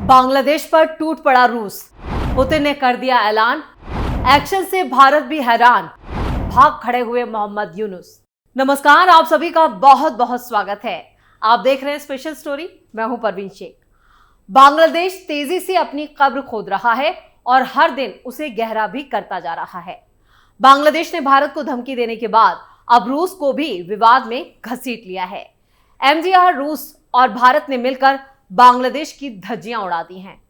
बांग्लादेश पर टूट पड़ा रूस। पुतिन ने कर दिया ऐलान, एक्शन से भारत भी हैरान, भाग खड़े हुए मोहम्मद यूनुस। नमस्कार, आप सभी का बहुत बहुत स्वागत है। आप देख रहे हैं स्पेशल स्टोरी। मैं हूं परवीन शेख। बांग्लादेश तेजी से अपनी कब्र खोद रहा है और हर दिन उसे गहरा भी करता जा रहा है। बांग्लादेश ने भारत को धमकी देने के बाद अब रूस को भी विवाद में घसीट लिया है। एमजीआर रूस और भारत ने मिलकर बांग्लादेश की धज्जियां उड़ा दी हैं।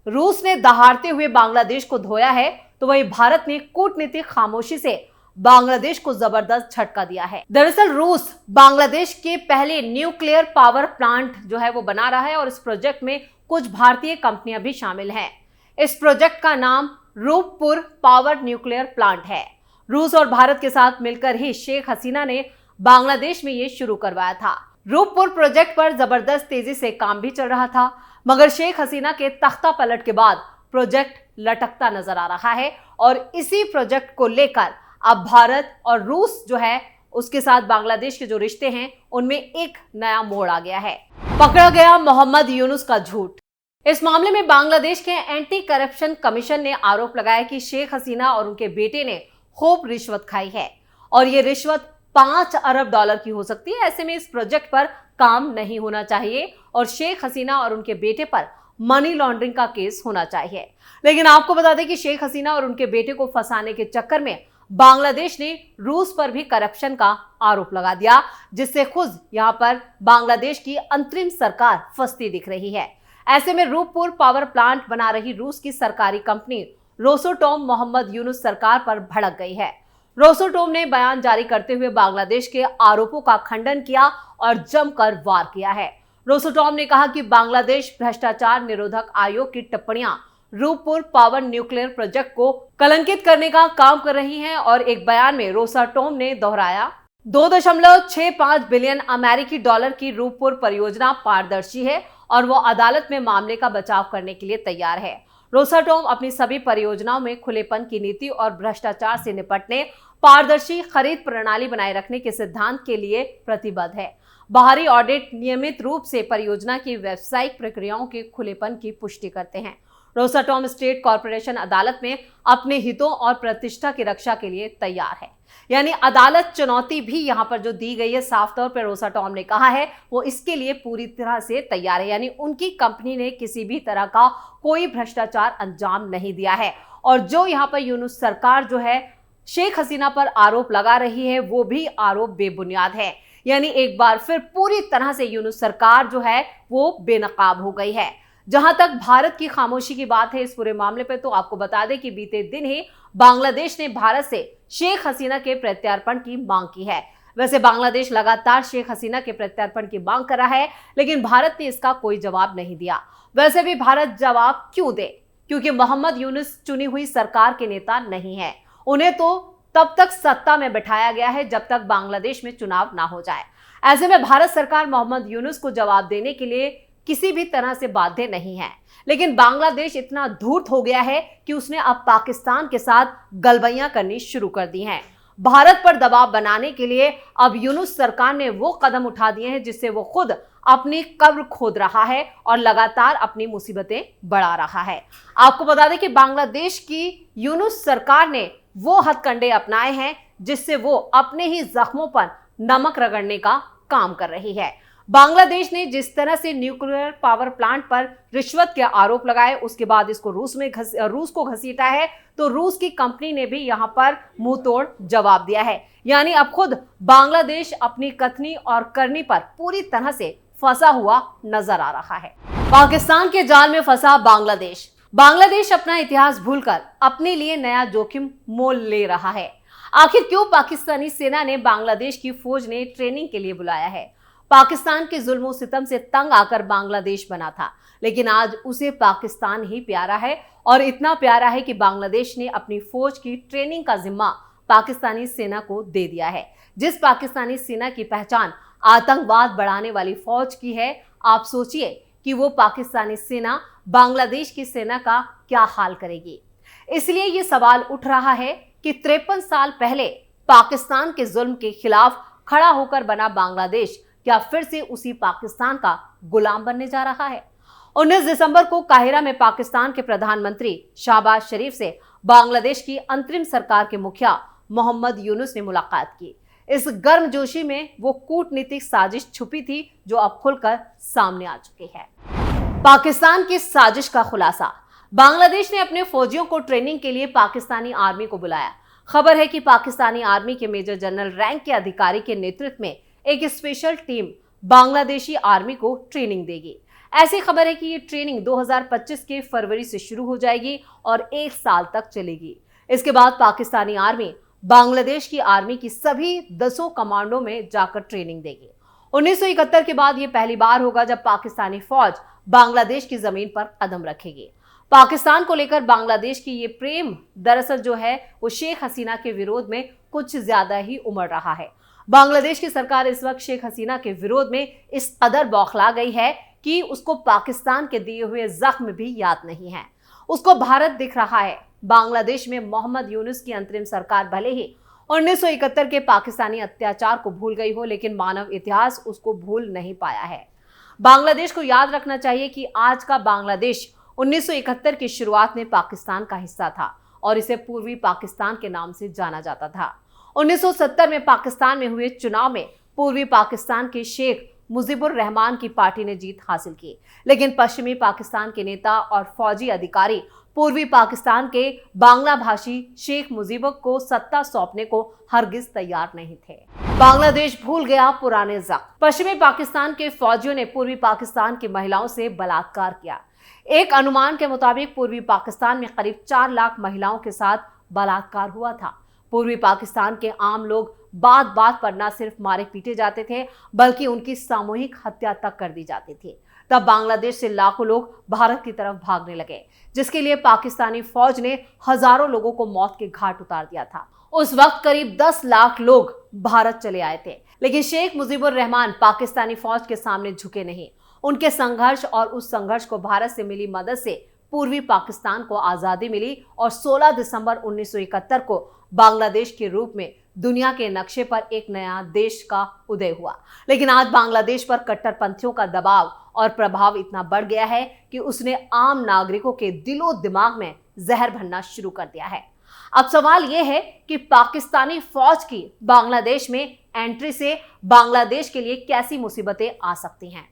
रूस ने दहाड़ते हुए बांग्लादेश को धोया है, तो वहीं भारत ने कूटनीतिक खामोशी से बांग्लादेश को जबरदस्त झटका दिया है। दरअसल रूस बांग्लादेश के पहले न्यूक्लियर पावर प्लांट जो है वो बना रहा है और इस प्रोजेक्ट में कुछ भारतीय कंपनियां भी शामिल हैं। इस प्रोजेक्ट का नाम रूपपुर पावर न्यूक्लियर प्लांट है। रूस और भारत के साथ मिलकर ही शेख हसीना ने बांग्लादेश में ये शुरू करवाया था। रूपपुर प्रोजेक्ट पर जबरदस्त तेजी से काम भी चल रहा था, मगर शेख हसीना के तख्ता पलट के बाद प्रोजेक्ट लटकता नजर आ रहा है और इसी प्रोजेक्ट को लेकर अब भारत और रूस जो है उसके साथ बांग्लादेश के जो रिश्ते हैं उनमें एक नया मोड़ आ गया है। पकड़ा गया मोहम्मद यूनुस का झूठ। इस मामले में बांग्लादेश के एंटी करप्शन कमीशन ने आरोप लगाया कि शेख हसीना और उनके बेटे ने खूब रिश्वत खाई है और ये रिश्वत 5 अरब डॉलर की हो सकती है। ऐसे में इस प्रोजेक्ट पर काम नहीं होना चाहिए और शेख हसीना और उनके बेटे पर मनी लॉन्ड्रिंग का केस होना चाहिए। लेकिन आपको बता दें कि शेख हसीना और उनके बेटे को फंसाने के चक्कर में बांग्लादेश ने रूस पर भी करप्शन का आरोप लगा दिया, जिससे खुद यहां पर बांग्लादेश की अंतरिम सरकार फंसती दिख रही है। ऐसे में रूपपुर पावर प्लांट बना रही रूस की सरकारी कंपनी रोसोटोम मोहम्मद यूनुस सरकार पर भड़क गई है। रोसोटोम ने बयान जारी करते हुए बांग्लादेश के आरोपों का खंडन किया और जमकर वार किया है। रोसोटोम ने कहा कि बांग्लादेश भ्रष्टाचार निरोधक आयोग की टिप्पणियां रूपपुर पावर न्यूक्लियर प्रोजेक्ट को कलंकित करने का काम कर रही हैं और एक बयान में रोसोटोम ने दोहराया 2.65 बिलियन अमेरिकी डॉलर की रूपपुर परियोजना पारदर्शी है और वो अदालत में मामले का बचाव करने के लिए तैयार है। रोसोटोम अपनी सभी परियोजनाओं में खुलेपन की नीति और भ्रष्टाचार से निपटने, पारदर्शी खरीद प्रणाली बनाए रखने के सिद्धांत के लिए प्रतिबद्ध है। बाहरी ऑडिट नियमित रूप से परियोजना की व्यावसायिक प्रक्रियाओं के खुलेपन की पुष्टि करते हैं। रोसोटोम स्टेट कॉर्पोरेशन अदालत में अपने हितों और प्रतिष्ठा की रक्षा के लिए तैयार है। यानी अदालत चुनौती भी यहां पर जो दी गई है, साफ तौर पर रोसोटोम ने कहा है वो इसके लिए पूरी तरह से तैयार है। यानी उनकी कंपनी ने किसी भी तरह का कोई भ्रष्टाचार अंजाम नहीं दिया है और जो यहां पर यूनुस सरकार जो है शेख हसीना पर आरोप लगा रही है वो भी आरोप बेबुनियाद है। यानी एक बार फिर पूरी तरह से यूनुस सरकार जो है वो बेनकाब हो गई है। जहां तक भारत की खामोशी की बात है इस पूरे मामले पे, तो आपको बता दें कि बीते दिन ही बांग्लादेश ने भारत से शेख हसीना के प्रत्यार्पण की मांग की है। वैसे बांग्लादेश लगातार शेख हसीना के प्रत्यार्पण की मांग कर रहा है, लेकिन भारत ने इसका कोई जवाब नहीं दिया। वैसे भी भारत जवाब क्यों दे, क्योंकि मोहम्मद यूनुस चुनी हुई सरकार के नेता नहीं है। उन्हें तो तब तक सत्ता में बैठाया गया है जब तक बांग्लादेश में चुनाव ना हो जाए। ऐसे में भारत सरकार मोहम्मद यूनुस को जवाब देने के लिए किसी भी तरह से बाध्य नहीं है। लेकिन बांग्लादेश इतना धूर्त हो गया है कि उसने अब पाकिस्तान के साथ गलबैयां करनी शुरू कर दी हैं। भारत पर दबाव बनाने के लिए अब यूनुस सरकार ने वो कदम उठा दिए हैं जिससे वो खुद अपनी कब्र खोद रहा है और लगातार अपनी मुसीबतें बढ़ा रहा है। आपको बता दें कि बांग्लादेश की यूनुस सरकार ने वो हथकंडे अपनाए हैं जिससे वो अपने ही जख्मों पर नमक रगड़ने का काम कर रही है। बांग्लादेश ने जिस तरह से न्यूक्लियर पावर प्लांट पर रिश्वत के आरोप लगाए, उसके बाद इसको रूस को घसीटा है, तो रूस की कंपनी ने भी यहां पर मुंह तोड़ जवाब दिया है। यानी अब खुद बांग्लादेश अपनी कथनी और करनी पर पूरी तरह से फंसा हुआ नजर आ रहा है। पाकिस्तान के जाल में फंसा बांग्लादेश। बांग्लादेश अपना इतिहास भूलकर अपने लिए नया जोखिम मोल ले रहा है। आखिर क्यों पाकिस्तानी सेना ने बांग्लादेश की फौज ने ट्रेनिंग के लिए बुलाया है? पाकिस्तान के जुल्म सितम से तंग आकर बांग्लादेश बना था, लेकिन आज उसे पाकिस्तान ही प्यारा है और इतना प्यारा है कि बांग्लादेश ने अपनी फौज की ट्रेनिंग का जिम्मा पाकिस्तानी सेना को दे दिया है। जिस पाकिस्तानी सेना की पहचान आतंकवाद बढ़ाने वाली फौज की है, आप सोचिए कि वो पाकिस्तानी सेना बांग्लादेश की सेना का क्या हाल करेगी। इसलिए ये सवाल उठ रहा है कि 53 साल पहले पाकिस्तान के जुल्म के खिलाफ खड़ा होकर बना बांग्लादेश क्या फिर से उसी पाकिस्तान का गुलाम बनने जा रहा है? 19 दिसंबर को काहिरा में पाकिस्तान के प्रधानमंत्री शहबाज शरीफ से बांग्लादेश की अंतरिम सरकार के मुखिया मोहम्मद यूनुस ने मुलाकात की। इस गर्मजोशी में वो कूटनीतिक साजिश छुपी थी जो अब खुलकर सामने आ चुकी है। पाकिस्तान की साजिश का खुलासा। बांग्लादेश ने अपने फौजियों को ट्रेनिंग के लिए पाकिस्तानी आर्मी को बुलाया। खबर है कि पाकिस्तानी आर्मी के मेजर जनरल रैंक के अधिकारी के नेतृत्व में एक स्पेशल टीम बांग्लादेशी आर्मी को ट्रेनिंग देगी। ऐसी खबर है कि ये ट्रेनिंग 2025 के फरवरी से शुरू हो जाएगी और 1 साल तक चलेगी। इसके बाद पाकिस्तानी आर्मी बांग्लादेश की आर्मी की सभी 10 कमांडों में जाकर ट्रेनिंग देगी। 1971 के बाद यह पहली बार होगा जब पाकिस्तानी फौज बांग्लादेश की जमीन पर कदम रखेगी। पाकिस्तान को लेकर बांग्लादेश की ये प्रेम दरअसल जो है वो शेख हसीना के विरोध में कुछ ज्यादा ही उमड़ रहा है। बांग्लादेश की सरकार इस वक्त शेख हसीना के विरोध में इस कदर बौखला गई है कि उसको पाकिस्तान के दिए हुए जख्म भी याद नहीं है। उसको भारत दिख रहा है। बांग्लादेश में मोहम्मद यूनुस की अंतरिम सरकार भले ही 1971 के पाकिस्तानी अत्याचार को भूल गई हो, लेकिन मानव इतिहास उसको भूल नहीं पाया है। बांग्लादेश को याद रखना चाहिए कि आज का बांग्लादेश 1971 की शुरुआत में पाकिस्तान का हिस्सा था और इसे पूर्वी पाकिस्तान के नाम से जाना जाता था। 1970 में पाकिस्तान में हुए चुनाव में पूर्वी पाकिस्तान के शेख मुजीबुर रहमान की पार्टी ने जीत हासिल की, लेकिन पश्चिमी पाकिस्तान के नेता और फौजी अधिकारी पूर्वी पाकिस्तान के बांग्ला भाषी शेख मुजीब को सत्ता सौंपने को हरगिज तैयार नहीं थे। बांग्लादेश भूल गया पुराने जख्म। पश्चिमी पाकिस्तान के फौजियों ने पूर्वी पाकिस्तान की महिलाओं से बलात्कार किया। एक अनुमान के मुताबिक पूर्वी पाकिस्तान में करीब 4 लाख महिलाओं के साथ बलात्कार हुआ था। पूर्वी पाकिस्तान के आम लोग बात बात पर न सिर्फ मारे पीटे जाते थे, बल्कि उनकी सामूहिक हत्या तक कर दी जाती थी। तब बांग्लादेश से लाखों लोग भारत की तरफ भागने लगे, जिसके लिए पाकिस्तानी फौज ने हजारों लोगों को मौत के घाट उतार दिया था। उस वक्त करीब 10 लाख लोग भारत चले आए थे, लेकिन शेख मुजीबुर रहमान पाकिस्तानी फौज के सामने झुके नहीं। उनके संघर्ष और उस संघर्ष को भारत से मिली मदद से पूर्वी पाकिस्तान को आजादी मिली और 16 दिसंबर 1971 को बांग्लादेश के रूप में दुनिया के नक्शे पर एक नया देश का उदय हुआ। लेकिन आज बांग्लादेश पर कट्टरपंथियों का दबाव और प्रभाव इतना बढ़ गया है कि उसने आम नागरिकों के दिलो दिमाग में जहर भरना शुरू कर दिया है। अब सवाल यह है कि पाकिस्तानी फौज की बांग्लादेश में एंट्री से बांग्लादेश के लिए कैसी मुसीबतें आ सकती हैं।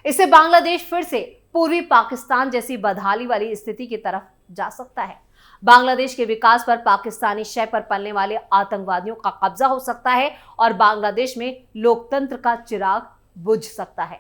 इससे बांग्लादेश फिर से पूर्वी पाकिस्तान जैसी बदहाली वाली स्थिति की तरफ जा सकता है। बांग्लादेश के विकास पर पाकिस्तानी शय पर पलने वाले आतंकवादियों का कब्जा हो सकता है और बांग्लादेश में लोकतंत्र का चिराग बुझ सकता है।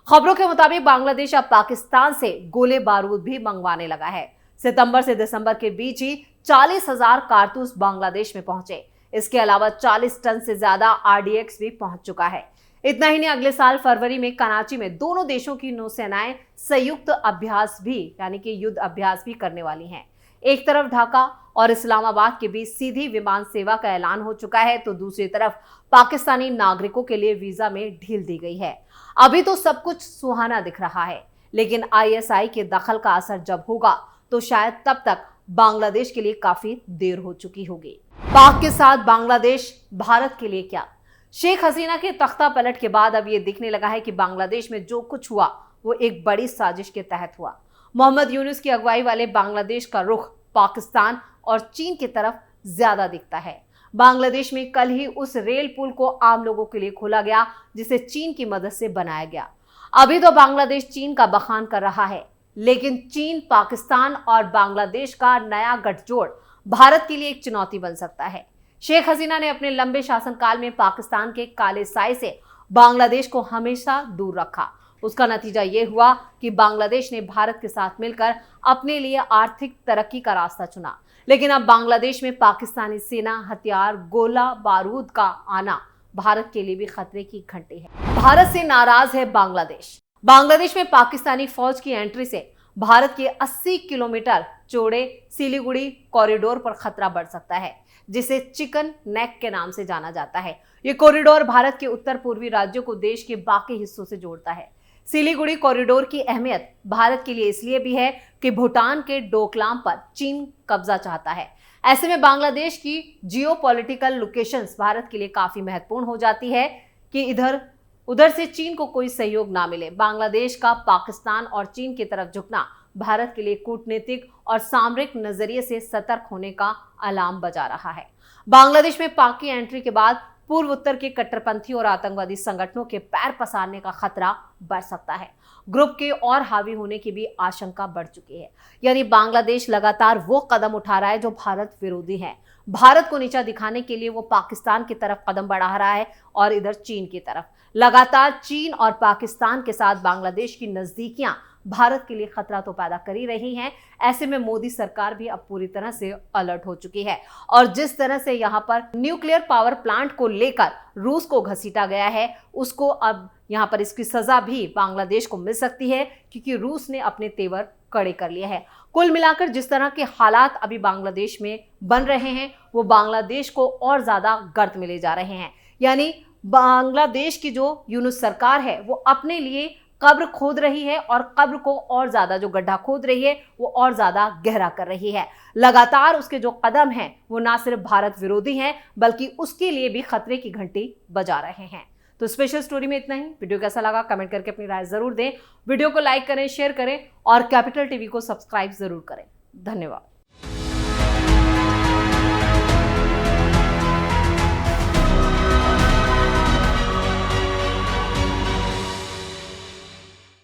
खबरों के मुताबिक बांग्लादेश अब पाकिस्तान से गोले बारूद भी मंगवाने लगा है। सितंबर से दिसंबर के बीच ही 40,000 कारतूस बांग्लादेश में पहुंचे। इसके अलावा 40 टन से ज्यादा RDX भी पहुंच चुका है। इतना ही नहीं, अगले साल फरवरी में कराची में दोनों देशों की नौसेनाएं संयुक्त अभ्यास भी यानी कि युद्ध अभ्यास भी करने वाली हैं। एक तरफ ढाका और इस्लामाबाद के बीच सीधी विमान सेवा का ऐलान हो चुका है, तो दूसरी तरफ पाकिस्तानी नागरिकों के लिए वीजा में ढील दी गई है। अभी तो सब कुछ सुहाना दिख रहा है, लेकिन ISI के दखल का असर जब होगा तो शायद तब तक बांग्लादेश के लिए काफी देर हो चुकी होगी। पाक के साथ बांग्लादेश भारत के लिए क्या? शेख हसीना के तख्ता पलट के बाद अब ये दिखने लगा है कि बांग्लादेश में जो कुछ हुआ वो एक बड़ी साजिश के तहत हुआ। मोहम्मद यूनुस की अगुवाई वाले बांग्लादेश का रुख पाकिस्तान और चीन की तरफ ज्यादा दिखता है। बांग्लादेश में कल ही उस रेल पुल को आम लोगों के लिए खोला गया जिसे चीन की मदद से बनाया गया। अभी तो बांग्लादेश चीन का बखान कर रहा है, लेकिन चीन, पाकिस्तान और बांग्लादेश का नया गठजोड़ भारत के लिए एक चुनौती बन सकता है। शेख हसीना ने अपने लंबे शासनकाल में पाकिस्तान के काले साए से बांग्लादेश को हमेशा दूर रखा। उसका नतीजा ये हुआ कि बांग्लादेश ने भारत के साथ मिलकर अपने लिए आर्थिक तरक्की का रास्ता चुना। लेकिन अब बांग्लादेश में पाकिस्तानी सेना, हथियार, गोला बारूद का आना भारत के लिए भी खतरे की घंटी है। भारत से नाराज है बांग्लादेश। बांग्लादेश में पाकिस्तानी फौज की एंट्री से भारत के 80 किलोमीटर चौड़े सिलीगुड़ी कॉरिडोर पर खतरा बढ़ सकता है, जिसे चिकन नेक के नाम से जाना जाता है। ये कॉरिडोर भारत के उत्तर पूर्वी राज्यों को देश के बाकी हिस्सों से जोड़ता है। सिलीगुड़ी कॉरिडोर की अहमियत भारत के लिए इसलिए भी है कि भूटान के डोकलाम पर चीन कब्जा चाहता है। ऐसे में बांग्लादेश की जियोपॉलिटिकल लोकेशंस भारत के लिए काफी महत्वपूर्ण हो जाती है कि इधर उधर से चीन को कोई सहयोग ना मिले। बांग्लादेश का पाकिस्तान और चीन की तरफ झुकना भारत के लिए कूटनीतिक और सामरिक नजरिए से सतर्क होने का अलार्म बजा रहा है। बांग्लादेश में पाक की एंट्री के बाद पूर्व उत्तर के कट्टरपंथी और आतंकवादी संगठनों के पैर पसारने का खतरा बढ़ सकता है। ग्रुप के और हावी होने की भी आशंका बढ़ चुकी है। यानी बांग्लादेश लगातार वो कदम उठा रहा है जो भारत विरोधी है। भारत को नीचा दिखाने के लिए वो पाकिस्तान की तरफ कदम बढ़ा रहा है और इधर चीन की तरफ। लगातार चीन और पाकिस्तान के साथ बांग्लादेश की नजदीकियां भारत के लिए खतरा तो पैदा कर ही रही हैं। ऐसे में मोदी सरकार भी अब पूरी तरह से अलर्ट हो चुकी है और जिस तरह से यहां पर न्यूक्लियर पावर प्लांट को लेकर रूस को घसीटा गया है, उसको अब यहां पर इसकी सजा भी बांग्लादेश को मिल सकती है, क्योंकि रूस ने अपने तेवर कड़े कर लिए हैं। कुल मिलाकर जिस तरह के हालात अभी बांग्लादेश में बन रहे हैं, वो बांग्लादेश को और ज्यादा गर्त में ले जा रहे हैं। यानी बांग्लादेश की जो यूनुस सरकार है वो अपने लिए कब्र खोद रही है और कब्र को और ज्यादा, जो गड्ढा खोद रही है वो और ज्यादा गहरा कर रही है। लगातार उसके जो कदम हैं वो ना सिर्फ भारत विरोधी हैं बल्कि उसके लिए भी खतरे की घंटी बजा रहे हैं। तो स्पेशल स्टोरी में इतना ही। वीडियो कैसा लगा कमेंट करके अपनी राय जरूर दें। वीडियो को लाइक करें, शेयर करें और कैपिटल टीवी को सब्सक्राइब जरूर करें। धन्यवाद।